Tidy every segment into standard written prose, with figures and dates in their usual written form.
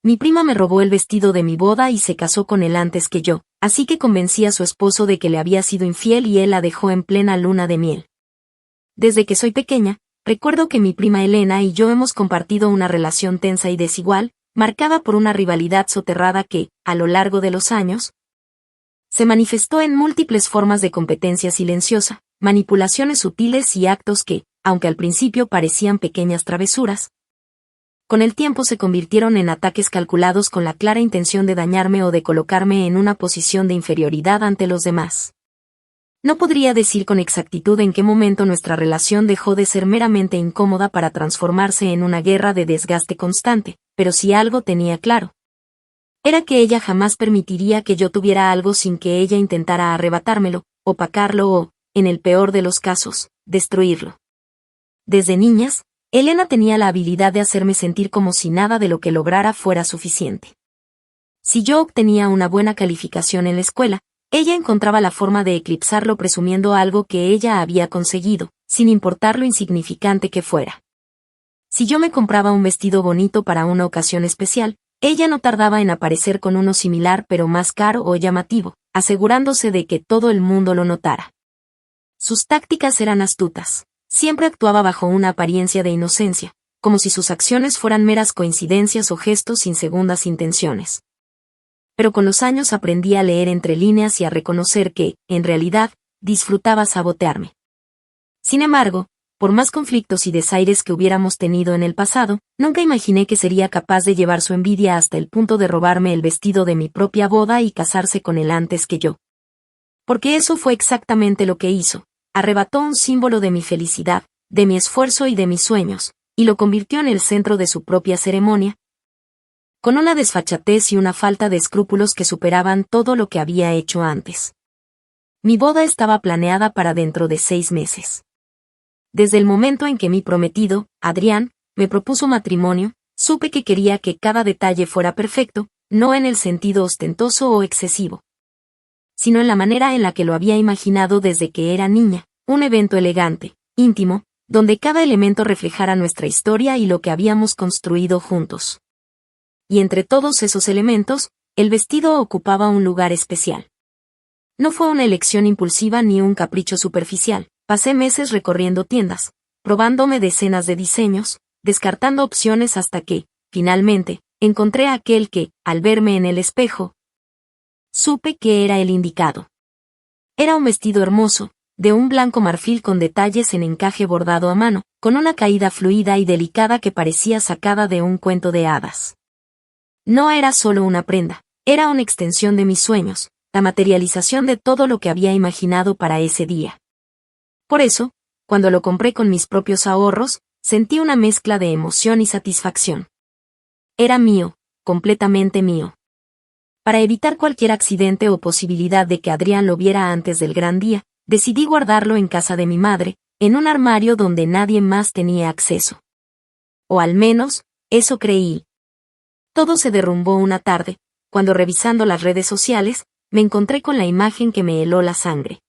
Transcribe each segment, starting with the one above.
Mi prima me robó el vestido de mi boda y se casó con él antes que yo, así que convencí a su esposo de que le había sido infiel y él la dejó en plena luna de miel. Desde que soy pequeña, recuerdo que mi prima Elena y yo hemos compartido una relación tensa y desigual, marcada por una rivalidad soterrada que, a lo largo de los años, se manifestó en múltiples formas de competencia silenciosa, manipulaciones sutiles y actos que, aunque al principio parecían pequeñas travesuras, con el tiempo se convirtieron en ataques calculados con la clara intención de dañarme o de colocarme en una posición de inferioridad ante los demás. No podría decir con exactitud en qué momento nuestra relación dejó de ser meramente incómoda para transformarse en una guerra de desgaste constante, pero si algo tenía claro, era que ella jamás permitiría que yo tuviera algo sin que ella intentara arrebatármelo, opacarlo o, en el peor de los casos, destruirlo. Desde niñas, Elena tenía la habilidad de hacerme sentir como si nada de lo que lograra fuera suficiente. Si yo obtenía una buena calificación en la escuela, ella encontraba la forma de eclipsarlo presumiendo algo que ella había conseguido, sin importar lo insignificante que fuera. Si yo me compraba un vestido bonito para una ocasión especial, ella no tardaba en aparecer con uno similar pero más caro o llamativo, asegurándose de que todo el mundo lo notara. Sus tácticas eran astutas. Siempre actuaba bajo una apariencia de inocencia, como si sus acciones fueran meras coincidencias o gestos sin segundas intenciones. Pero con los años aprendí a leer entre líneas y a reconocer que, en realidad, disfrutaba sabotearme. Sin embargo, por más conflictos y desaires que hubiéramos tenido en el pasado, nunca imaginé que sería capaz de llevar su envidia hasta el punto de robarme el vestido de mi propia boda y casarse con él antes que yo. Porque eso fue exactamente lo que hizo. Arrebató un símbolo de mi felicidad, de mi esfuerzo y de mis sueños, y lo convirtió en el centro de su propia ceremonia, con una desfachatez y una falta de escrúpulos que superaban todo lo que había hecho antes. Mi boda estaba planeada para dentro de 6 meses. Desde el momento en que mi prometido, Adrián, me propuso matrimonio, supe que quería que cada detalle fuera perfecto, no en el sentido ostentoso o excesivo, sino en la manera en la que lo había imaginado desde que era niña, un evento elegante, íntimo, donde cada elemento reflejara nuestra historia y lo que habíamos construido juntos. Y entre todos esos elementos, el vestido ocupaba un lugar especial. No fue una elección impulsiva ni un capricho superficial, pasé meses recorriendo tiendas, probándome decenas de diseños, descartando opciones hasta que, finalmente, encontré aquel que, al verme en el espejo, supe que era el indicado. Era un vestido hermoso, de un blanco marfil con detalles en encaje bordado a mano, con una caída fluida y delicada que parecía sacada de un cuento de hadas. No era solo una prenda, era una extensión de mis sueños, la materialización de todo lo que había imaginado para ese día. Por eso, cuando lo compré con mis propios ahorros, sentí una mezcla de emoción y satisfacción. Era mío, completamente mío. Para evitar cualquier accidente o posibilidad de que Adrián lo viera antes del gran día, decidí guardarlo en casa de mi madre, en un armario donde nadie más tenía acceso. O al menos, eso creí. Todo se derrumbó una tarde, cuando revisando las redes sociales, me encontré con la imagen que me heló la sangre.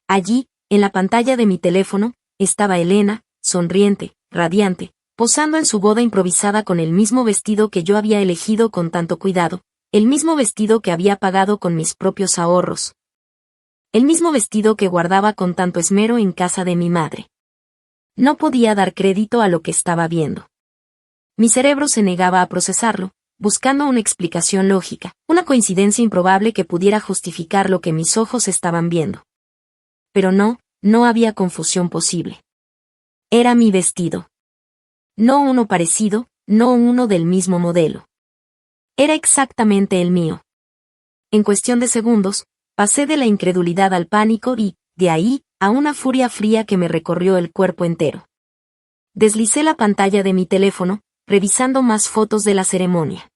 Allí, en la pantalla de mi teléfono, estaba Elena, sonriente, radiante, posando en su boda improvisada con el mismo vestido que yo había elegido con tanto cuidado, el mismo vestido que había pagado con mis propios ahorros. El mismo vestido que guardaba con tanto esmero en casa de mi madre. No podía dar crédito a lo que estaba viendo. Mi cerebro se negaba a procesarlo, buscando una explicación lógica, una coincidencia improbable que pudiera justificar lo que mis ojos estaban viendo. Pero no había confusión posible. Era mi vestido. No uno parecido, no uno del mismo modelo. Era exactamente el mío. En cuestión de segundos, pasé de la incredulidad al pánico y, de ahí, a una furia fría que me recorrió el cuerpo entero. Deslicé la pantalla de mi teléfono, revisando más fotos de la ceremonia.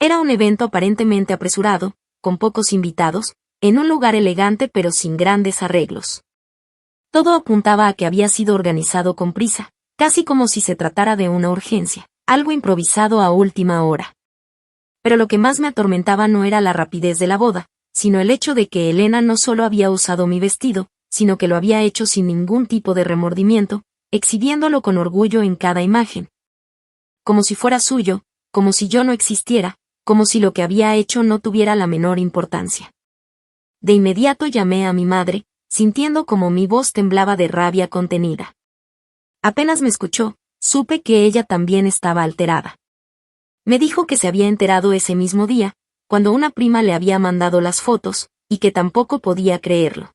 Era un evento aparentemente apresurado, con pocos invitados, en un lugar elegante pero sin grandes arreglos. Todo apuntaba a que había sido organizado con prisa, casi como si se tratara de una urgencia, algo improvisado a última hora. Pero lo que más me atormentaba no era la rapidez de la boda, sino el hecho de que Elena no solo había usado mi vestido, sino que lo había hecho sin ningún tipo de remordimiento, exhibiéndolo con orgullo en cada imagen. Como si fuera suyo, como si yo no existiera, como si lo que había hecho no tuviera la menor importancia. De inmediato llamé a mi madre, sintiendo como mi voz temblaba de rabia contenida. Apenas me escuchó, supe que ella también estaba alterada. Me dijo que se había enterado ese mismo día, cuando una prima le había mandado las fotos, y que tampoco podía creerlo.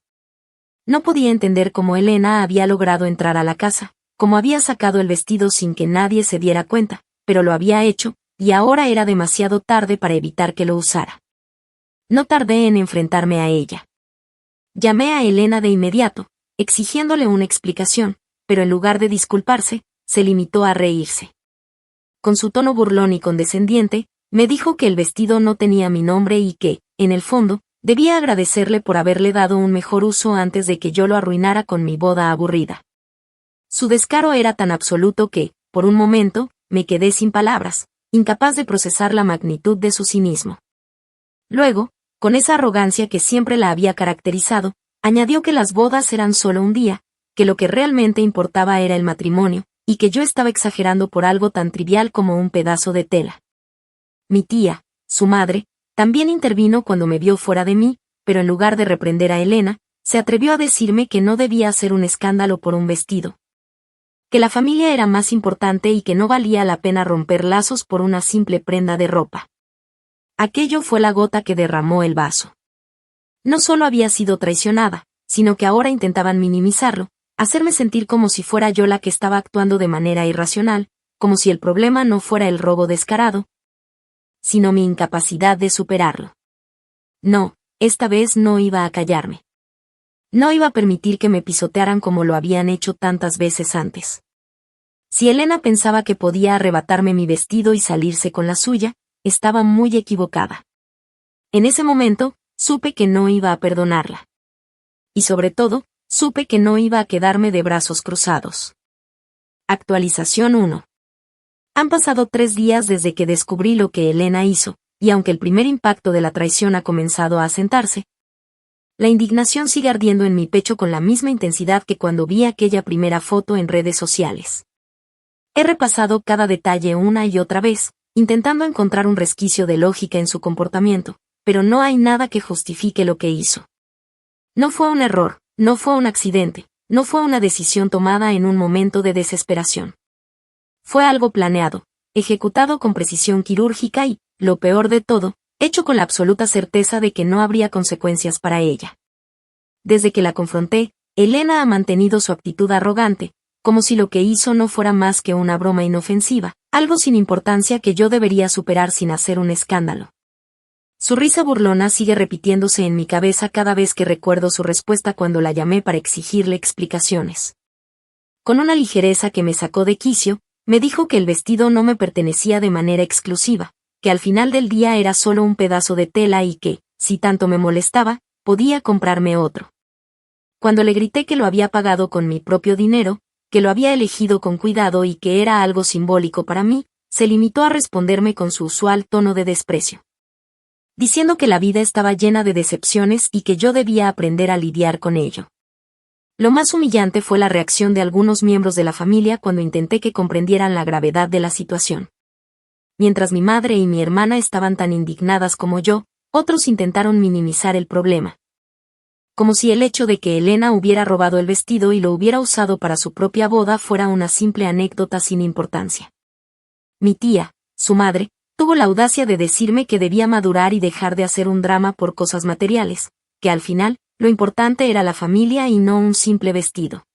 No podía entender cómo Elena había logrado entrar a la casa, cómo había sacado el vestido sin que nadie se diera cuenta, pero lo había hecho, y ahora era demasiado tarde para evitar que lo usara. No tardé en enfrentarme a ella. Llamé a Elena de inmediato, exigiéndole una explicación, pero en lugar de disculparse, se limitó a reírse. Con su tono burlón y condescendiente, me dijo que el vestido no tenía mi nombre y que, en el fondo, debía agradecerle por haberle dado un mejor uso antes de que yo lo arruinara con mi boda aburrida. Su descaro era tan absoluto que, por un momento, me quedé sin palabras, incapaz de procesar la magnitud de su cinismo. Luego, con esa arrogancia que siempre la había caracterizado, añadió que las bodas eran solo un día, que lo que realmente importaba era el matrimonio, y que yo estaba exagerando por algo tan trivial como un pedazo de tela. Mi tía, su madre, también intervino cuando me vio fuera de mí, pero en lugar de reprender a Elena, se atrevió a decirme que no debía hacer un escándalo por un vestido. Que la familia era más importante y que no valía la pena romper lazos por una simple prenda de ropa. Aquello fue la gota que derramó el vaso. No solo había sido traicionada, sino que ahora intentaban minimizarlo, hacerme sentir como si fuera yo la que estaba actuando de manera irracional, como si el problema no fuera el robo descarado, sino mi incapacidad de superarlo. No, esta vez no iba a callarme. No iba a permitir que me pisotearan como lo habían hecho tantas veces antes. Si Elena pensaba que podía arrebatarme mi vestido y salirse con la suya, estaba muy equivocada. En ese momento, supe que no iba a perdonarla. Y sobre todo, supe que no iba a quedarme de brazos cruzados. Actualización 1. Han pasado 3 días desde que descubrí lo que Elena hizo, y aunque el primer impacto de la traición ha comenzado a asentarse, la indignación sigue ardiendo en mi pecho con la misma intensidad que cuando vi aquella primera foto en redes sociales. He repasado cada detalle una y otra vez, intentando encontrar un resquicio de lógica en su comportamiento, pero no hay nada que justifique lo que hizo. No fue un error, no fue un accidente, no fue una decisión tomada en un momento de desesperación. Fue algo planeado, ejecutado con precisión quirúrgica y, lo peor de todo, hecho con la absoluta certeza de que no habría consecuencias para ella. Desde que la confronté, Elena ha mantenido su actitud arrogante, como si lo que hizo no fuera más que una broma inofensiva, algo sin importancia que yo debería superar sin hacer un escándalo. Su risa burlona sigue repitiéndose en mi cabeza cada vez que recuerdo su respuesta cuando la llamé para exigirle explicaciones. Con una ligereza que me sacó de quicio, me dijo que el vestido no me pertenecía de manera exclusiva, que al final del día era solo un pedazo de tela y que, si tanto me molestaba, podía comprarme otro. Cuando le grité que lo había pagado con mi propio dinero, que lo había elegido con cuidado y que era algo simbólico para mí, se limitó a responderme con su usual tono de desprecio, diciendo que la vida estaba llena de decepciones y que yo debía aprender a lidiar con ello. Lo más humillante fue la reacción de algunos miembros de la familia cuando intenté que comprendieran la gravedad de la situación. Mientras mi madre y mi hermana estaban tan indignadas como yo, otros intentaron minimizar el problema. Como si el hecho de que Elena hubiera robado el vestido y lo hubiera usado para su propia boda fuera una simple anécdota sin importancia. Mi tía, su madre, tuvo la audacia de decirme que debía madurar y dejar de hacer un drama por cosas materiales, que al final, lo importante era la familia y no un simple vestido.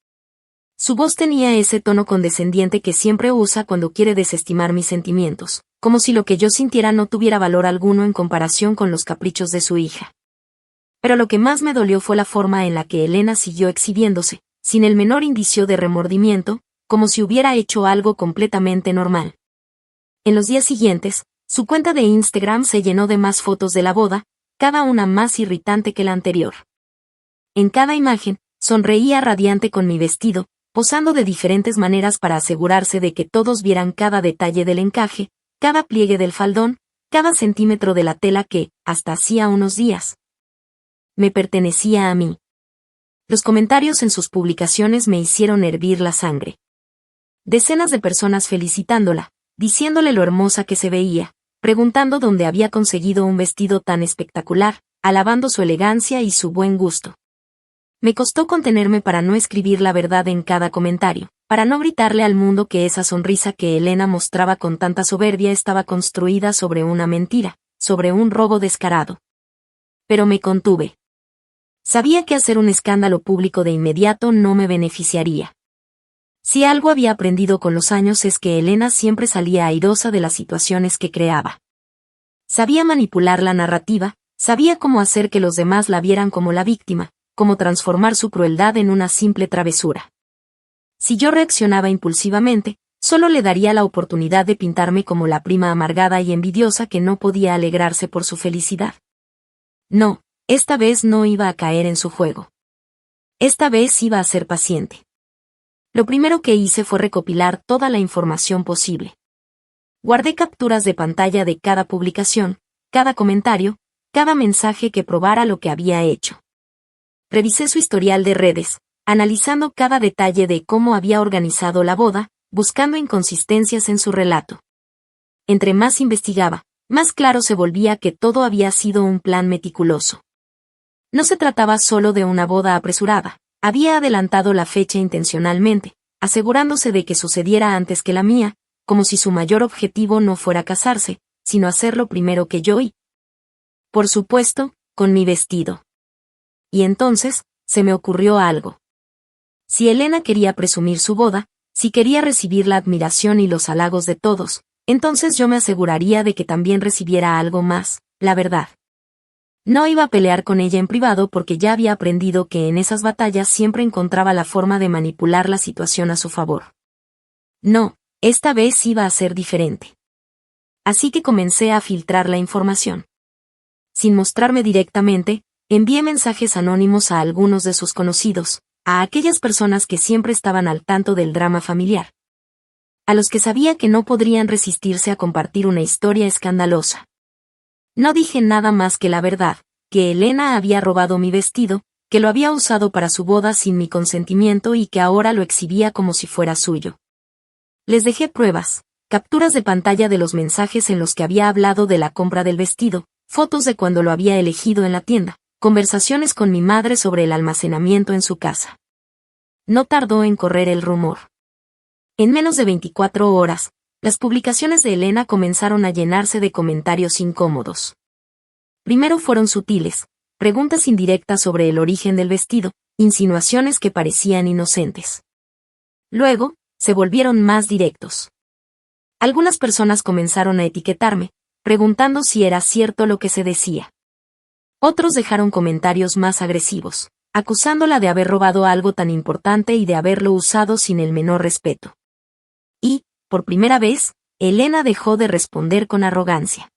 Su voz tenía ese tono condescendiente que siempre usa cuando quiere desestimar mis sentimientos, como si lo que yo sintiera no tuviera valor alguno en comparación con los caprichos de su hija. Pero lo que más me dolió fue la forma en la que Elena siguió exhibiéndose, sin el menor indicio de remordimiento, como si hubiera hecho algo completamente normal. En los días siguientes, su cuenta de Instagram se llenó de más fotos de la boda, cada una más irritante que la anterior. En cada imagen, sonreía radiante con mi vestido, posando de diferentes maneras para asegurarse de que todos vieran cada detalle del encaje, cada pliegue del faldón, cada centímetro de la tela que, hasta hacía unos días, me pertenecía a mí. Los comentarios en sus publicaciones me hicieron hervir la sangre. Decenas de personas felicitándola, diciéndole lo hermosa que se veía, preguntando dónde había conseguido un vestido tan espectacular, alabando su elegancia y su buen gusto. Me costó contenerme para no escribir la verdad en cada comentario, para no gritarle al mundo que esa sonrisa que Elena mostraba con tanta soberbia estaba construida sobre una mentira, sobre un robo descarado. Pero me contuve. Sabía que hacer un escándalo público de inmediato no me beneficiaría. Si algo había aprendido con los años es que Elena siempre salía airosa de las situaciones que creaba. Sabía manipular la narrativa, sabía cómo hacer que los demás la vieran como la víctima, cómo transformar su crueldad en una simple travesura. Si yo reaccionaba impulsivamente, solo le daría la oportunidad de pintarme como la prima amargada y envidiosa que no podía alegrarse por su felicidad. No, esta vez no iba a caer en su juego. Esta vez iba a ser paciente. Lo primero que hice fue recopilar toda la información posible. Guardé capturas de pantalla de cada publicación, cada comentario, cada mensaje que probara lo que había hecho. Revisé su historial de redes, analizando cada detalle de cómo había organizado la boda, buscando inconsistencias en su relato. Entre más investigaba, más claro se volvía que todo había sido un plan meticuloso. No se trataba solo de una boda apresurada, había adelantado la fecha intencionalmente, asegurándose de que sucediera antes que la mía, como si su mayor objetivo no fuera casarse, sino hacerlo primero que yo y, por supuesto, con mi vestido. Y entonces, se me ocurrió algo. Si Elena quería presumir su boda, si quería recibir la admiración y los halagos de todos, entonces yo me aseguraría de que también recibiera algo más, la verdad. No iba a pelear con ella en privado porque ya había aprendido que en esas batallas siempre encontraba la forma de manipular la situación a su favor. No, esta vez iba a ser diferente. Así que comencé a filtrar la información. Sin mostrarme directamente, envié mensajes anónimos a algunos de sus conocidos, a aquellas personas que siempre estaban al tanto del drama familiar. A los que sabía que no podrían resistirse a compartir una historia escandalosa. No dije nada más que la verdad, que Elena había robado mi vestido, que lo había usado para su boda sin mi consentimiento y que ahora lo exhibía como si fuera suyo. Les dejé pruebas, capturas de pantalla de los mensajes en los que había hablado de la compra del vestido, fotos de cuando lo había elegido en la tienda, conversaciones con mi madre sobre el almacenamiento en su casa. No tardó en correr el rumor. En menos de 24 horas, las publicaciones de Elena comenzaron a llenarse de comentarios incómodos. Primero fueron sutiles, preguntas indirectas sobre el origen del vestido, insinuaciones que parecían inocentes. Luego, se volvieron más directos. Algunas personas comenzaron a etiquetarme, preguntando si era cierto lo que se decía. Otros dejaron comentarios más agresivos, acusándola de haber robado algo tan importante y de haberlo usado sin el menor respeto. Y, por primera vez, Elena dejó de responder con arrogancia.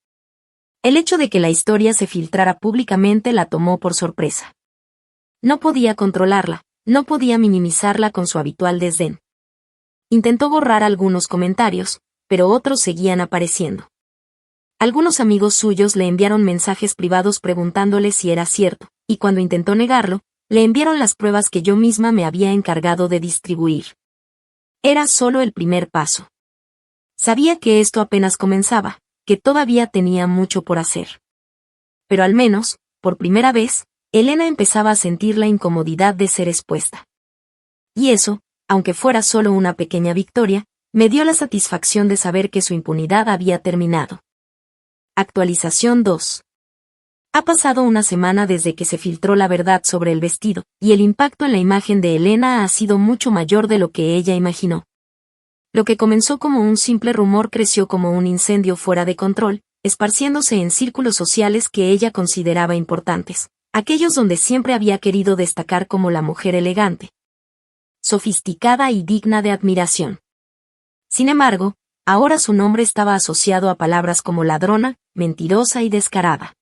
El hecho de que la historia se filtrara públicamente la tomó por sorpresa. No podía controlarla, no podía minimizarla con su habitual desdén. Intentó borrar algunos comentarios, pero otros seguían apareciendo. Algunos amigos suyos le enviaron mensajes privados preguntándole si era cierto, y cuando intentó negarlo, le enviaron las pruebas que yo misma me había encargado de distribuir. Era solo el primer paso. Sabía que esto apenas comenzaba, que todavía tenía mucho por hacer. Pero al menos, por primera vez, Elena empezaba a sentir la incomodidad de ser expuesta. Y eso, aunque fuera solo una pequeña victoria, me dio la satisfacción de saber que su impunidad había terminado. Actualización 2. Ha pasado una semana desde que se filtró la verdad sobre el vestido, y el impacto en la imagen de Elena ha sido mucho mayor de lo que ella imaginó. Lo que comenzó como un simple rumor creció como un incendio fuera de control, esparciéndose en círculos sociales que ella consideraba importantes, aquellos donde siempre había querido destacar como la mujer elegante, sofisticada y digna de admiración. Sin embargo, ahora su nombre estaba asociado a palabras como ladrona, mentirosa y descarada.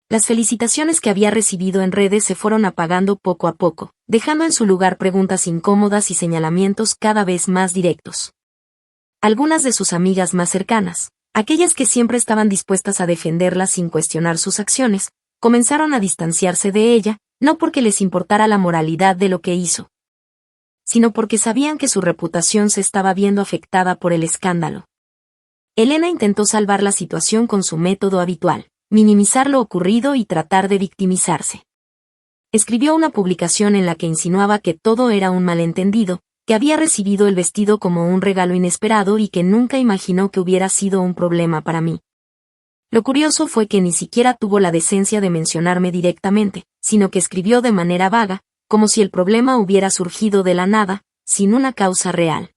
Las felicitaciones que había recibido en redes se fueron apagando poco a poco, dejando en su lugar preguntas incómodas y señalamientos cada vez más directos. Algunas de sus amigas más cercanas, aquellas que siempre estaban dispuestas a defenderla sin cuestionar sus acciones, comenzaron a distanciarse de ella, no porque les importara la moralidad de lo que hizo, sino porque sabían que su reputación se estaba viendo afectada por el escándalo. Elena intentó salvar la situación con su método habitual, minimizar lo ocurrido y tratar de victimizarse. Escribió una publicación en la que insinuaba que todo era un malentendido, que había recibido el vestido como un regalo inesperado y que nunca imaginó que hubiera sido un problema para mí. Lo curioso fue que ni siquiera tuvo la decencia de mencionarme directamente, sino que escribió de manera vaga, como si el problema hubiera surgido de la nada, sin una causa real.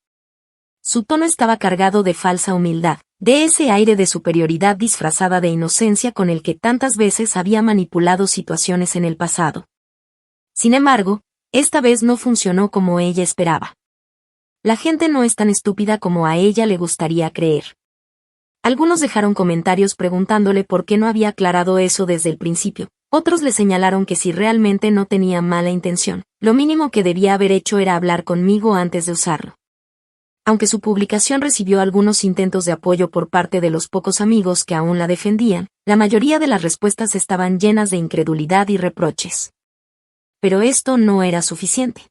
Su tono estaba cargado de falsa humildad, de ese aire de superioridad disfrazada de inocencia con el que tantas veces había manipulado situaciones en el pasado. Sin embargo, esta vez no funcionó como ella esperaba. La gente no es tan estúpida como a ella le gustaría creer. Algunos dejaron comentarios preguntándole por qué no había aclarado eso desde el principio. Otros le señalaron que si realmente no tenía mala intención, lo mínimo que debía haber hecho era hablar conmigo antes de usarlo. Aunque su publicación recibió algunos intentos de apoyo por parte de los pocos amigos que aún la defendían, la mayoría de las respuestas estaban llenas de incredulidad y reproches. Pero esto no era suficiente.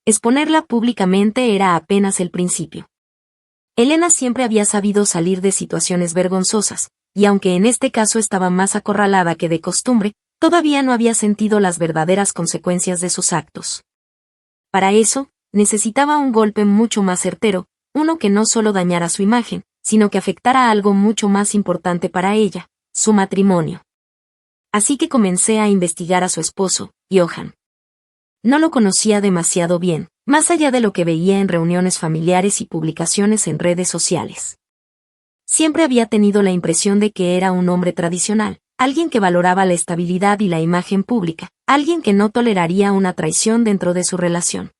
Exponerla públicamente era apenas el principio. Elena siempre había sabido salir de situaciones vergonzosas, y aunque en este caso estaba más acorralada que de costumbre, todavía no había sentido las verdaderas consecuencias de sus actos. Para eso, necesitaba un golpe mucho más certero, uno que no solo dañara su imagen, sino que afectara a algo mucho más importante para ella, su matrimonio. Así que comencé a investigar a su esposo, Johan. No lo conocía demasiado bien, más allá de lo que veía en reuniones familiares y publicaciones en redes sociales. Siempre había tenido la impresión de que era un hombre tradicional, alguien que valoraba la estabilidad y la imagen pública, alguien que no toleraría una traición dentro de su relación.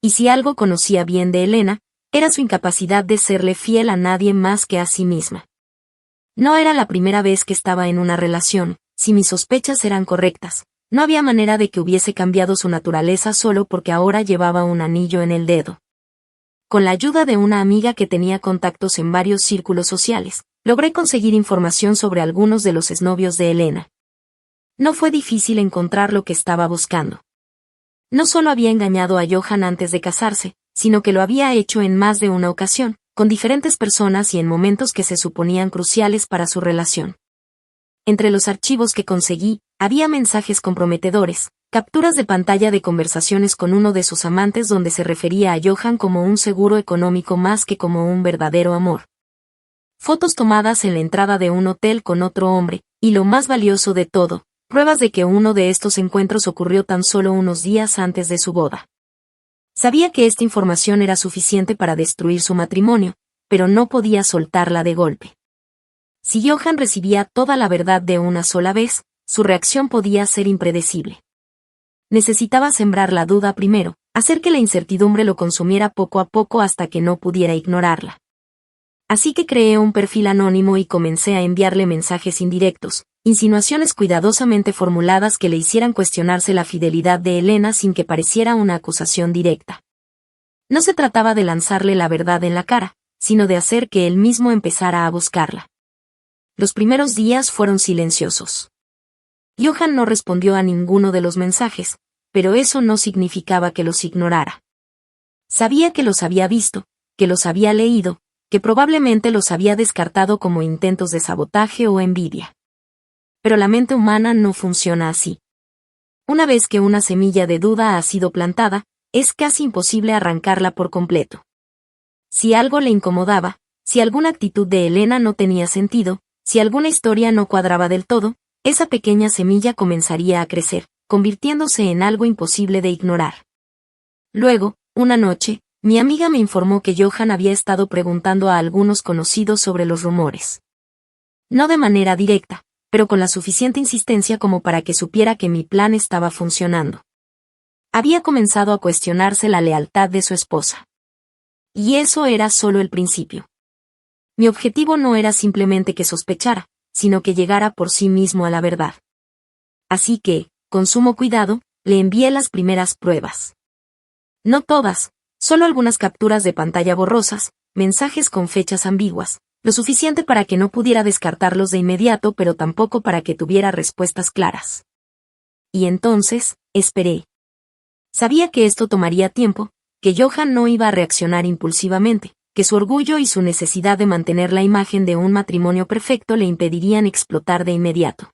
Y si algo conocía bien de Elena, era su incapacidad de serle fiel a nadie más que a sí misma. No era la primera vez que estaba en una relación, si mis sospechas eran correctas, no había manera de que hubiese cambiado su naturaleza solo porque ahora llevaba un anillo en el dedo. Con la ayuda de una amiga que tenía contactos en varios círculos sociales, logré conseguir información sobre algunos de los exnovios de Elena. No fue difícil encontrar lo que estaba buscando. No solo había engañado a Johan antes de casarse, sino que lo había hecho en más de una ocasión, con diferentes personas y en momentos que se suponían cruciales para su relación. Entre los archivos que conseguí, había mensajes comprometedores, capturas de pantalla de conversaciones con uno de sus amantes donde se refería a Johan como un seguro económico más que como un verdadero amor. Fotos tomadas en la entrada de un hotel con otro hombre, y lo más valioso de todo, pruebas de que uno de estos encuentros ocurrió tan solo unos días antes de su boda. Sabía que esta información era suficiente para destruir su matrimonio, pero no podía soltarla de golpe. Si Johan recibía toda la verdad de una sola vez, su reacción podía ser impredecible. Necesitaba sembrar la duda primero, hacer que la incertidumbre lo consumiera poco a poco hasta que no pudiera ignorarla. Así que creé un perfil anónimo y comencé a enviarle mensajes indirectos, insinuaciones cuidadosamente formuladas que le hicieran cuestionarse la fidelidad de Elena sin que pareciera una acusación directa. No se trataba de lanzarle la verdad en la cara, sino de hacer que él mismo empezara a buscarla. Los primeros días fueron silenciosos. Johan no respondió a ninguno de los mensajes, pero eso no significaba que los ignorara. Sabía que los había visto, que los había leído, que probablemente los había descartado como intentos de sabotaje o envidia. Pero la mente humana no funciona así. Una vez que una semilla de duda ha sido plantada, es casi imposible arrancarla por completo. Si algo le incomodaba, si alguna actitud de Elena no tenía sentido, si alguna historia no cuadraba del todo, esa pequeña semilla comenzaría a crecer, convirtiéndose en algo imposible de ignorar. Luego, una noche, mi amiga me informó que Johan había estado preguntando a algunos conocidos sobre los rumores. No de manera directa, pero con la suficiente insistencia como para que supiera que mi plan estaba funcionando. Había comenzado a cuestionarse la lealtad de su esposa. Y eso era solo el principio. Mi objetivo no era simplemente que sospechara, sino que llegara por sí mismo a la verdad. Así que, con sumo cuidado, le envié las primeras pruebas. No todas, solo algunas capturas de pantalla borrosas, mensajes con fechas ambiguas, lo suficiente para que no pudiera descartarlos de inmediato pero tampoco para que tuviera respuestas claras. Y entonces, esperé. Sabía que esto tomaría tiempo, que Johan no iba a reaccionar impulsivamente, que su orgullo y su necesidad de mantener la imagen de un matrimonio perfecto le impedirían explotar de inmediato.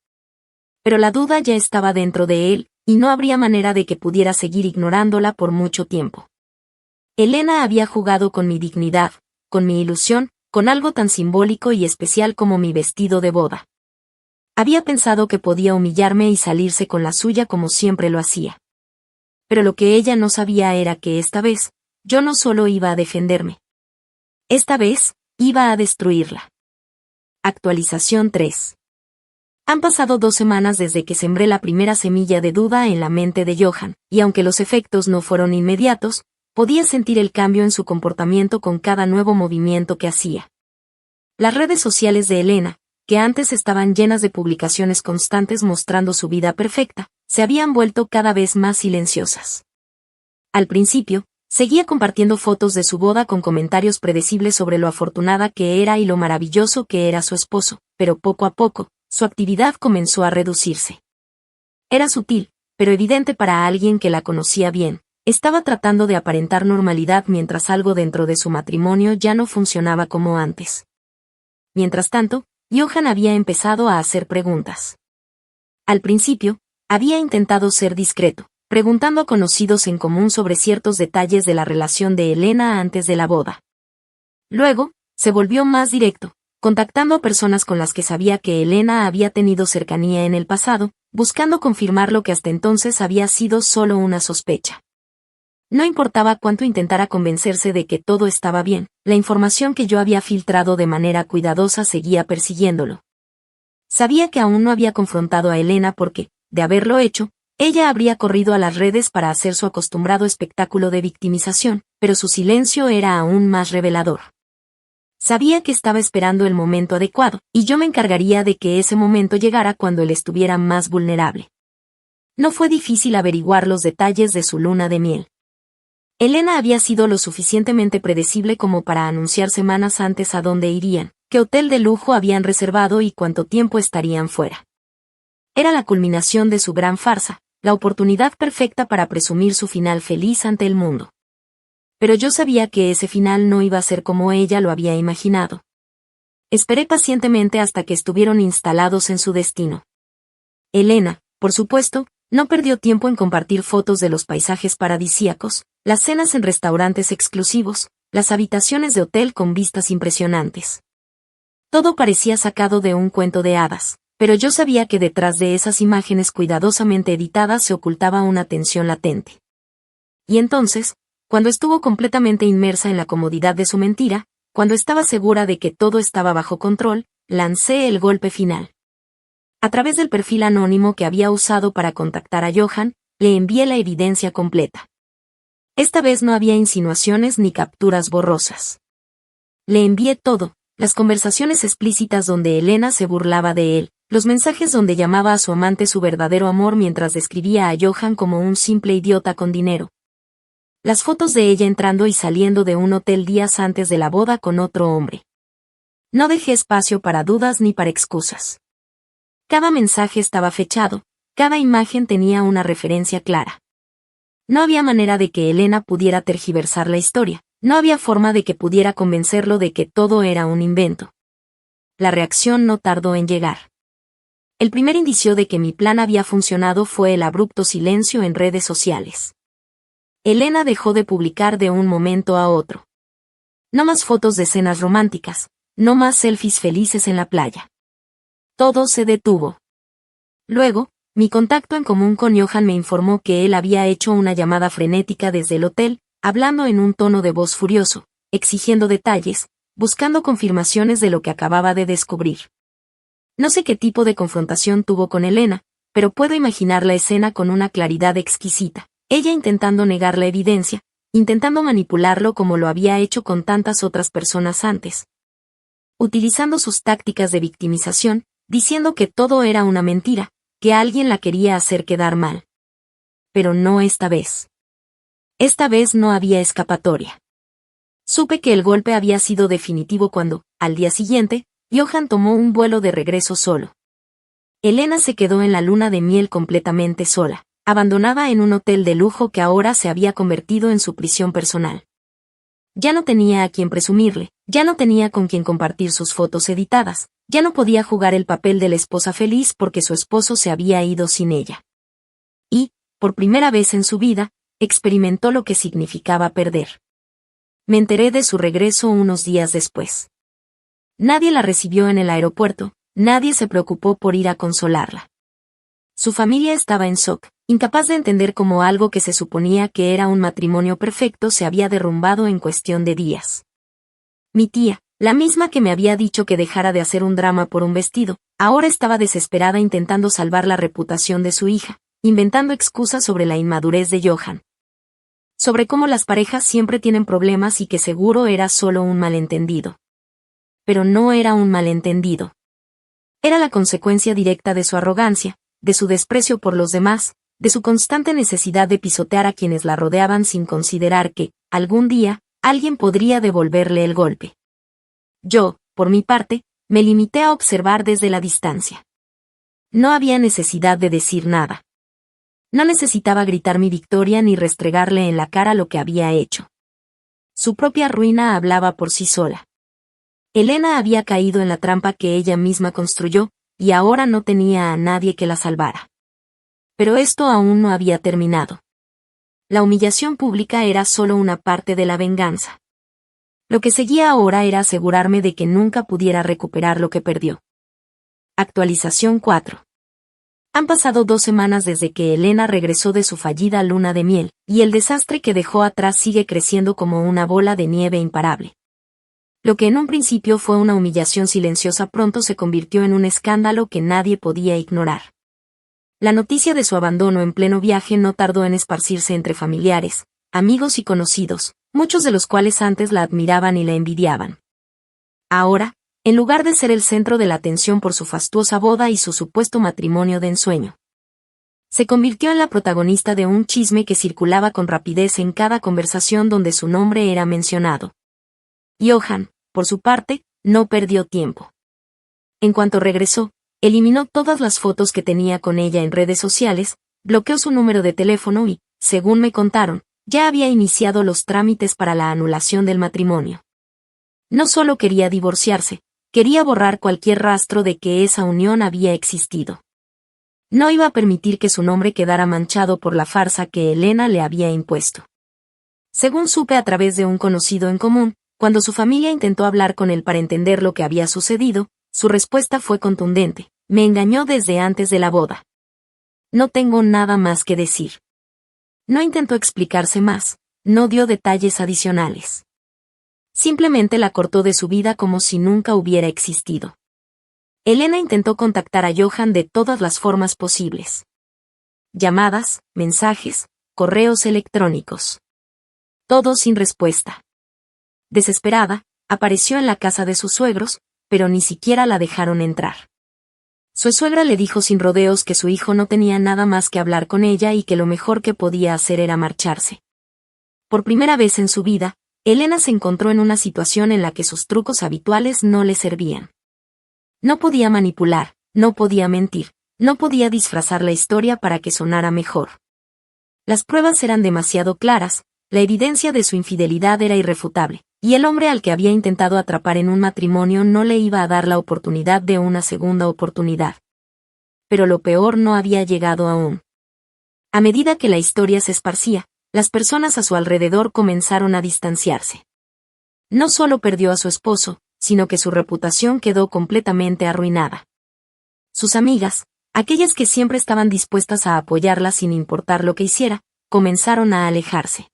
Pero la duda ya estaba dentro de él, y no habría manera de que pudiera seguir ignorándola por mucho tiempo. Elena había jugado con mi dignidad, con mi ilusión, con algo tan simbólico y especial como mi vestido de boda. Había pensado que podía humillarme y salirse con la suya como siempre lo hacía. Pero lo que ella no sabía era que esta vez, yo no solo iba a defenderme. Esta vez, iba a destruirla. Actualización 3. Han pasado 2 semanas desde que sembré la primera semilla de duda en la mente de Johan, y aunque los efectos no fueron inmediatos, podía sentir el cambio en su comportamiento con cada nuevo movimiento que hacía. Las redes sociales de Elena, que antes estaban llenas de publicaciones constantes mostrando su vida perfecta, se habían vuelto cada vez más silenciosas. Al principio, seguía compartiendo fotos de su boda con comentarios predecibles sobre lo afortunada que era y lo maravilloso que era su esposo, pero poco a poco, su actividad comenzó a reducirse. Era sutil, pero evidente para alguien que la conocía bien. Estaba tratando de aparentar normalidad mientras algo dentro de su matrimonio ya no funcionaba como antes. Mientras tanto, Johan había empezado a hacer preguntas. Al principio, había intentado ser discreto, preguntando a conocidos en común sobre ciertos detalles de la relación de Elena antes de la boda. Luego, se volvió más directo, contactando a personas con las que sabía que Elena había tenido cercanía en el pasado, buscando confirmar lo que hasta entonces había sido solo una sospecha. No importaba cuánto intentara convencerse de que todo estaba bien, la información que yo había filtrado de manera cuidadosa seguía persiguiéndolo. Sabía que aún no había confrontado a Elena porque, de haberlo hecho, ella habría corrido a las redes para hacer su acostumbrado espectáculo de victimización, pero su silencio era aún más revelador. Sabía que estaba esperando el momento adecuado, y yo me encargaría de que ese momento llegara cuando él estuviera más vulnerable. No fue difícil averiguar los detalles de su luna de miel. Elena había sido lo suficientemente predecible como para anunciar semanas antes a dónde irían, qué hotel de lujo habían reservado y cuánto tiempo estarían fuera. Era la culminación de su gran farsa, la oportunidad perfecta para presumir su final feliz ante el mundo. Pero yo sabía que ese final no iba a ser como ella lo había imaginado. Esperé pacientemente hasta que estuvieron instalados en su destino. Elena, por supuesto, no perdió tiempo en compartir fotos de los paisajes paradisíacos, las cenas en restaurantes exclusivos, las habitaciones de hotel con vistas impresionantes. Todo parecía sacado de un cuento de hadas, pero yo sabía que detrás de esas imágenes cuidadosamente editadas se ocultaba una tensión latente. Y entonces, cuando estuvo completamente inmersa en la comodidad de su mentira, cuando estaba segura de que todo estaba bajo control, lancé el golpe final. A través del perfil anónimo que había usado para contactar a Johan, le envié la evidencia completa. Esta vez no había insinuaciones ni capturas borrosas. Le envié todo, las conversaciones explícitas donde Elena se burlaba de él, los mensajes donde llamaba a su amante su verdadero amor mientras describía a Johan como un simple idiota con dinero. Las fotos de ella entrando y saliendo de un hotel días antes de la boda con otro hombre. No dejé espacio para dudas ni para excusas. Cada mensaje estaba fechado, cada imagen tenía una referencia clara. No había manera de que Elena pudiera tergiversar la historia, no había forma de que pudiera convencerlo de que todo era un invento. La reacción no tardó en llegar. El primer indicio de que mi plan había funcionado fue el abrupto silencio en redes sociales. Elena dejó de publicar de un momento a otro. No más fotos de escenas románticas, no más selfies felices en la playa. Todo se detuvo. Luego, mi contacto en común con Johan me informó que él había hecho una llamada frenética desde el hotel, hablando en un tono de voz furioso, exigiendo detalles, buscando confirmaciones de lo que acababa de descubrir. No sé qué tipo de confrontación tuvo con Elena, pero puedo imaginar la escena con una claridad exquisita, ella intentando negar la evidencia, intentando manipularlo como lo había hecho con tantas otras personas antes. Utilizando sus tácticas de victimización, diciendo que todo era una mentira, que alguien la quería hacer quedar mal. Pero no esta vez. Esta vez no había escapatoria. Supe que el golpe había sido definitivo cuando, al día siguiente, Johan tomó un vuelo de regreso solo. Elena se quedó en la luna de miel completamente sola, abandonada en un hotel de lujo que ahora se había convertido en su prisión personal. Ya no tenía a quien presumirle, ya no tenía con quien compartir sus fotos editadas, ya no podía jugar el papel de la esposa feliz porque su esposo se había ido sin ella. Y, por primera vez en su vida, experimentó lo que significaba perder. Me enteré de su regreso unos días después. Nadie la recibió en el aeropuerto, nadie se preocupó por ir a consolarla. Su familia estaba en shock, incapaz de entender cómo algo que se suponía que era un matrimonio perfecto se había derrumbado en cuestión de días. Mi tía, la misma que me había dicho que dejara de hacer un drama por un vestido, ahora estaba desesperada intentando salvar la reputación de su hija, inventando excusas sobre la inmadurez de Johan. Sobre cómo las parejas siempre tienen problemas y que seguro era solo un malentendido. Pero no era un malentendido. Era la consecuencia directa de su arrogancia, de su desprecio por los demás, de su constante necesidad de pisotear a quienes la rodeaban sin considerar que, algún día, alguien podría devolverle el golpe. Yo, por mi parte, me limité a observar desde la distancia. No había necesidad de decir nada. No necesitaba gritar mi victoria ni restregarle en la cara lo que había hecho. Su propia ruina hablaba por sí sola. Elena había caído en la trampa que ella misma construyó, y ahora no tenía a nadie que la salvara. Pero esto aún no había terminado. La humillación pública era solo una parte de la venganza. Lo que seguía ahora era asegurarme de que nunca pudiera recuperar lo que perdió. Actualización 4. Han pasado 2 semanas desde que Elena regresó de su fallida luna de miel, y el desastre que dejó atrás sigue creciendo como una bola de nieve imparable. Lo que en un principio fue una humillación silenciosa pronto se convirtió en un escándalo que nadie podía ignorar. La noticia de su abandono en pleno viaje no tardó en esparcirse entre familiares, amigos y conocidos, muchos de los cuales antes la admiraban y la envidiaban. Ahora, en lugar de ser el centro de la atención por su fastuosa boda y su supuesto matrimonio de ensueño, se convirtió en la protagonista de un chisme que circulaba con rapidez en cada conversación donde su nombre era mencionado. Johan, por su parte, no perdió tiempo. En cuanto regresó, eliminó todas las fotos que tenía con ella en redes sociales, bloqueó su número de teléfono y, según me contaron, ya había iniciado los trámites para la anulación del matrimonio. No solo quería divorciarse, quería borrar cualquier rastro de que esa unión había existido. No iba a permitir que su nombre quedara manchado por la farsa que Elena le había impuesto. Según supe a través de un conocido en común, cuando su familia intentó hablar con él para entender lo que había sucedido, su respuesta fue contundente: me engañó desde antes de la boda. No tengo nada más que decir. No intentó explicarse más, no dio detalles adicionales. Simplemente la cortó de su vida como si nunca hubiera existido. Elena intentó contactar a Johan de todas las formas posibles. Llamadas, mensajes, correos electrónicos. Todo sin respuesta. Desesperada, apareció en la casa de sus suegros, pero ni siquiera la dejaron entrar. Su suegra le dijo sin rodeos que su hijo no tenía nada más que hablar con ella y que lo mejor que podía hacer era marcharse. Por primera vez en su vida, Elena se encontró en una situación en la que sus trucos habituales no le servían. No podía manipular, no podía mentir, no podía disfrazar la historia para que sonara mejor. Las pruebas eran demasiado claras, la evidencia de su infidelidad era irrefutable, y el hombre al que había intentado atrapar en un matrimonio no le iba a dar la oportunidad de una segunda oportunidad. Pero lo peor no había llegado aún. A medida que la historia se esparcía, las personas a su alrededor comenzaron a distanciarse. No solo perdió a su esposo, sino que su reputación quedó completamente arruinada. Sus amigas, aquellas que siempre estaban dispuestas a apoyarla sin importar lo que hiciera, comenzaron a alejarse.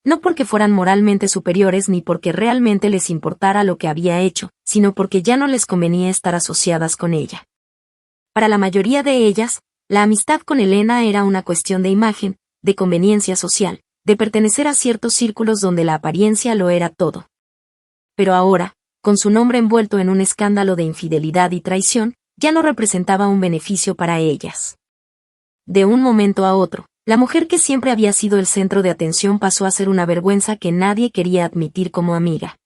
No porque fueran moralmente superiores ni porque realmente les importara lo que había hecho, sino porque ya no les convenía estar asociadas con ella. Para la mayoría de ellas, la amistad con Elena era una cuestión de imagen, de conveniencia social, de pertenecer a ciertos círculos donde la apariencia lo era todo. Pero ahora, con su nombre envuelto en un escándalo de infidelidad y traición, ya no representaba un beneficio para ellas. De un momento a otro, la mujer que siempre había sido el centro de atención pasó a ser una vergüenza que nadie quería admitir como amiga.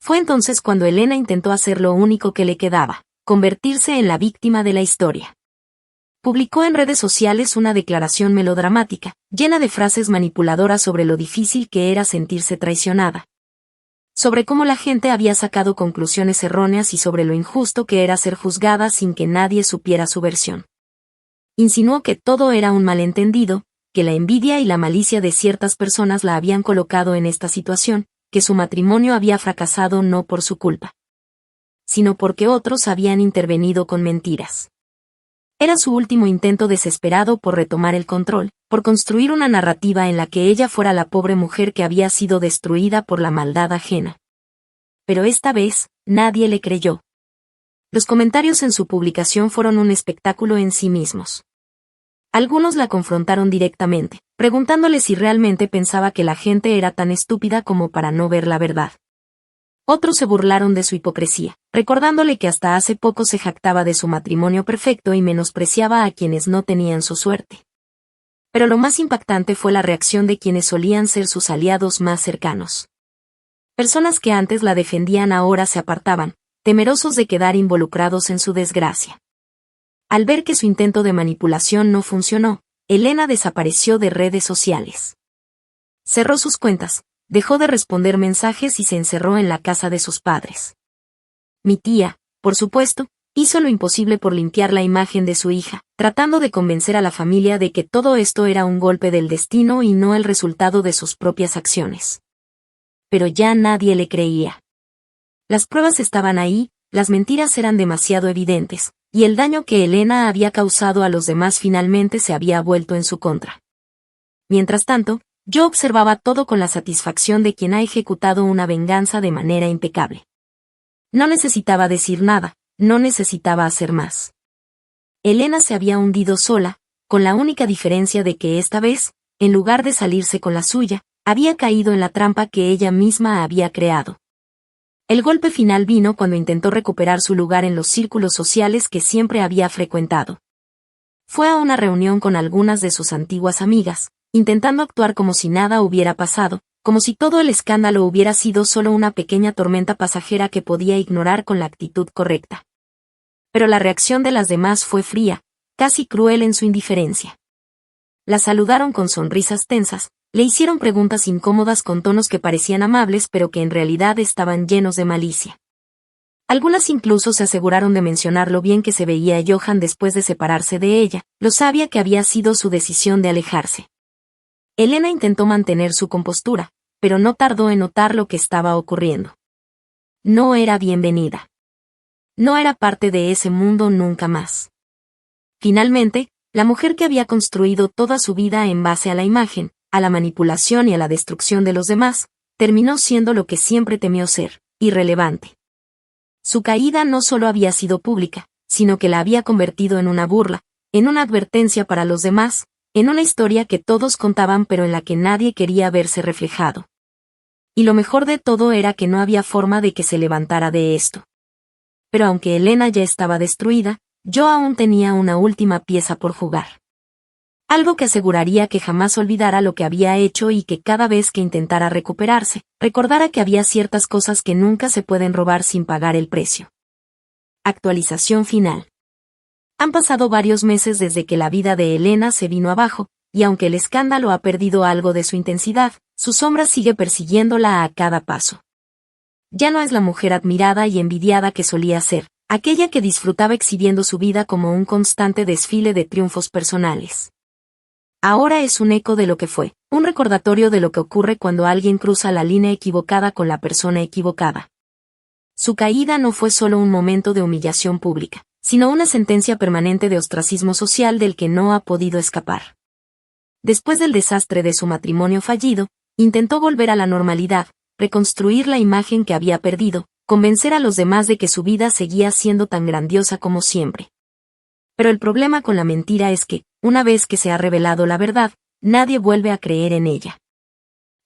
Fue entonces cuando Elena intentó hacer lo único que le quedaba: convertirse en la víctima de la historia. publicó en redes sociales una declaración melodramática, llena de frases manipuladoras sobre lo difícil que era sentirse traicionada, sobre cómo la gente había sacado conclusiones erróneas y sobre lo injusto que era ser juzgada sin que nadie supiera su versión. Insinuó que todo era un malentendido, que la envidia y la malicia de ciertas personas la habían colocado en esta situación, que su matrimonio había fracasado no por su culpa, sino porque otros habían intervenido con mentiras. Era su último intento desesperado por retomar el control, por construir una narrativa en la que ella fuera la pobre mujer que había sido destruida por la maldad ajena. Pero esta vez, nadie le creyó. Los comentarios en su publicación fueron un espectáculo en sí mismos. Algunos la confrontaron directamente, preguntándole si realmente pensaba que la gente era tan estúpida como para no ver la verdad. Otros se burlaron de su hipocresía, recordándole que hasta hace poco se jactaba de su matrimonio perfecto y menospreciaba a quienes no tenían su suerte. Pero lo más impactante fue la reacción de quienes solían ser sus aliados más cercanos. Personas que antes la defendían ahora se apartaban, temerosos de quedar involucrados en su desgracia. Al ver que su intento de manipulación no funcionó, Elena desapareció de redes sociales. Cerró sus cuentas, dejó de responder mensajes y se encerró en la casa de sus padres. Mi tía, por supuesto, hizo lo imposible por limpiar la imagen de su hija, tratando de convencer a la familia de que todo esto era un golpe del destino y no el resultado de sus propias acciones. Pero ya nadie le creía. Las pruebas estaban ahí, las mentiras eran demasiado evidentes, y el daño que Elena había causado a los demás finalmente se había vuelto en su contra. Mientras tanto, yo observaba todo con la satisfacción de quien ha ejecutado una venganza de manera impecable. No necesitaba decir nada, no necesitaba hacer más. Elena se había hundido sola, con la única diferencia de que esta vez, en lugar de salirse con la suya, había caído en la trampa que ella misma había creado. El golpe final vino cuando intentó recuperar su lugar en los círculos sociales que siempre había frecuentado. Fue a una reunión con algunas de sus antiguas amigas, intentando actuar como si nada hubiera pasado, como si todo el escándalo hubiera sido solo una pequeña tormenta pasajera que podía ignorar con la actitud correcta. Pero la reacción de las demás fue fría, casi cruel en su indiferencia. La saludaron con sonrisas tensas, le hicieron preguntas incómodas con tonos que parecían amables pero que en realidad estaban llenos de malicia. Algunas incluso se aseguraron de mencionar lo bien que se veía Johan después de separarse de ella, lo sabia que había sido su decisión de alejarse. Elena intentó mantener su compostura, pero no tardó en notar lo que estaba ocurriendo. No era bienvenida. No era parte de ese mundo nunca más. Finalmente, la mujer que había construido toda su vida en base a la imagen, a la manipulación y a la destrucción de los demás, terminó siendo lo que siempre temió ser, irrelevante. Su caída no solo había sido pública, sino que la había convertido en una burla, en una advertencia para los demás, en una historia que todos contaban pero en la que nadie quería verse reflejado. Y lo mejor de todo era que no había forma de que se levantara de esto. Pero aunque Elena ya estaba destruida, yo aún tenía una última pieza por jugar. Algo que aseguraría que jamás olvidara lo que había hecho y que cada vez que intentara recuperarse, recordara que había ciertas cosas que nunca se pueden robar sin pagar el precio. Actualización final. Han pasado varios meses desde que la vida de Elena se vino abajo, y aunque el escándalo ha perdido algo de su intensidad, su sombra sigue persiguiéndola a cada paso. Ya no es la mujer admirada y envidiada que solía ser, aquella que disfrutaba exhibiendo su vida como un constante desfile de triunfos personales. Ahora es un eco de lo que fue, un recordatorio de lo que ocurre cuando alguien cruza la línea equivocada con la persona equivocada. Su caída no fue solo un momento de humillación pública, sino una sentencia permanente de ostracismo social del que no ha podido escapar. Después del desastre de su matrimonio fallido, intentó volver a la normalidad, reconstruir la imagen que había perdido, convencer a los demás de que su vida seguía siendo tan grandiosa como siempre. Pero el problema con la mentira es que, una vez que se ha revelado la verdad, nadie vuelve a creer en ella.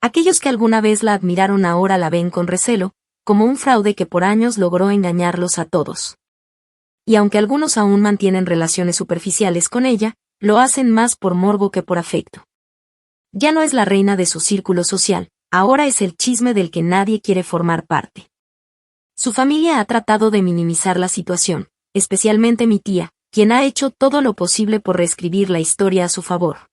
Aquellos que alguna vez la admiraron ahora la ven con recelo, como un fraude que por años logró engañarlos a todos. Y aunque algunos aún mantienen relaciones superficiales con ella, lo hacen más por morbo que por afecto. Ya no es la reina de su círculo social, ahora es el chisme del que nadie quiere formar parte. Su familia ha tratado de minimizar la situación, especialmente mi tía, quien ha hecho todo lo posible por reescribir la historia a su favor.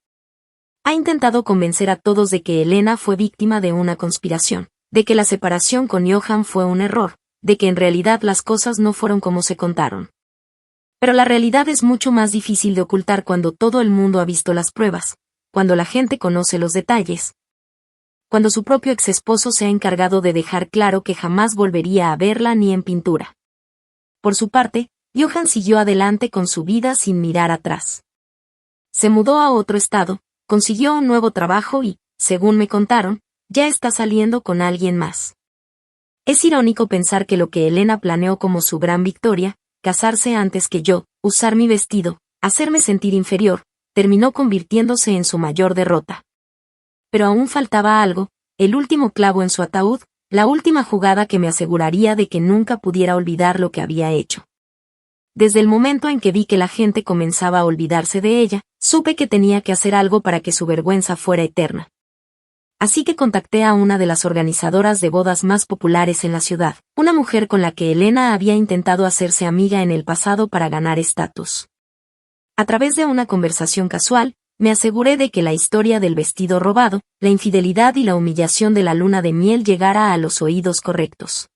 Ha intentado convencer a todos de que Elena fue víctima de una conspiración, de que la separación con Johan fue un error, de que en realidad las cosas no fueron como se contaron. Pero la realidad es mucho más difícil de ocultar cuando todo el mundo ha visto las pruebas, cuando la gente conoce los detalles, cuando su propio exesposo se ha encargado de dejar claro que jamás volvería a verla ni en pintura. Por su parte, Johan siguió adelante con su vida sin mirar atrás. Se mudó a otro estado, consiguió un nuevo trabajo y, según me contaron, ya está saliendo con alguien más. Es irónico pensar que lo que Elena planeó como su gran victoria, casarse antes que yo, usar mi vestido, hacerme sentir inferior, terminó convirtiéndose en su mayor derrota. Pero aún faltaba algo, el último clavo en su ataúd, la última jugada que me aseguraría de que nunca pudiera olvidar lo que había hecho. Desde el momento en que vi que la gente comenzaba a olvidarse de ella, supe que tenía que hacer algo para que su vergüenza fuera eterna. Así que contacté a una de las organizadoras de bodas más populares en la ciudad, una mujer con la que Elena había intentado hacerse amiga en el pasado para ganar estatus. A través de una conversación casual, me aseguré de que la historia del vestido robado, la infidelidad y la humillación de la luna de miel llegara a los oídos correctos.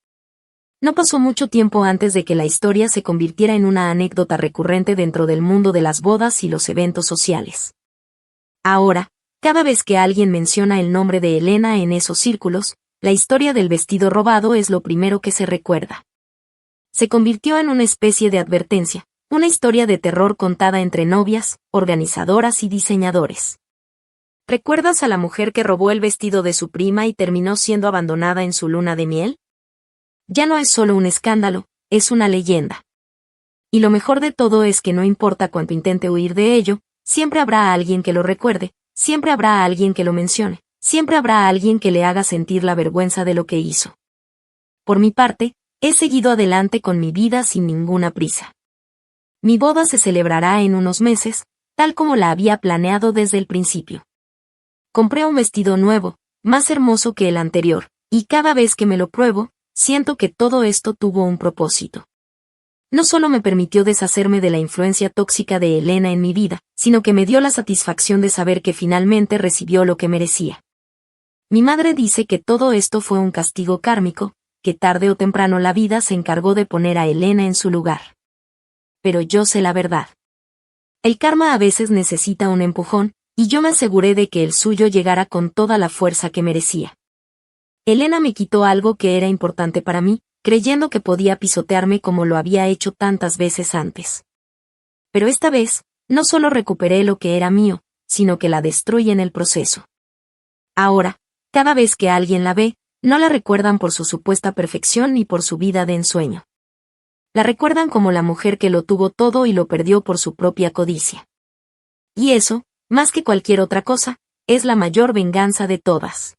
No pasó mucho tiempo antes de que la historia se convirtiera en una anécdota recurrente dentro del mundo de las bodas y los eventos sociales. Ahora, cada vez que alguien menciona el nombre de Elena en esos círculos, la historia del vestido robado es lo primero que se recuerda. Se convirtió en una especie de advertencia, una historia de terror contada entre novias, organizadoras y diseñadores. ¿Recuerdas a la mujer que robó el vestido de su prima y terminó siendo abandonada en su luna de miel? Ya no es solo un escándalo, es una leyenda. Y lo mejor de todo es que no importa cuánto intente huir de ello, siempre habrá alguien que lo recuerde, siempre habrá alguien que lo mencione, siempre habrá alguien que le haga sentir la vergüenza de lo que hizo. Por mi parte, he seguido adelante con mi vida sin ninguna prisa. Mi boda se celebrará en unos meses, tal como la había planeado desde el principio. Compré un vestido nuevo, más hermoso que el anterior, y cada vez que me lo pruebo, siento que todo esto tuvo un propósito. No solo me permitió deshacerme de la influencia tóxica de Elena en mi vida, sino que me dio la satisfacción de saber que finalmente recibió lo que merecía. Mi madre dice que todo esto fue un castigo kármico, que tarde o temprano la vida se encargó de poner a Elena en su lugar. Pero yo sé la verdad. El karma a veces necesita un empujón, y yo me aseguré de que el suyo llegara con toda la fuerza que merecía. Elena me quitó algo que era importante para mí, creyendo que podía pisotearme como lo había hecho tantas veces antes. Pero esta vez, no solo recuperé lo que era mío, sino que la destruí en el proceso. Ahora, cada vez que alguien la ve, no la recuerdan por su supuesta perfección ni por su vida de ensueño. La recuerdan como la mujer que lo tuvo todo y lo perdió por su propia codicia. Y eso, más que cualquier otra cosa, es la mayor venganza de todas.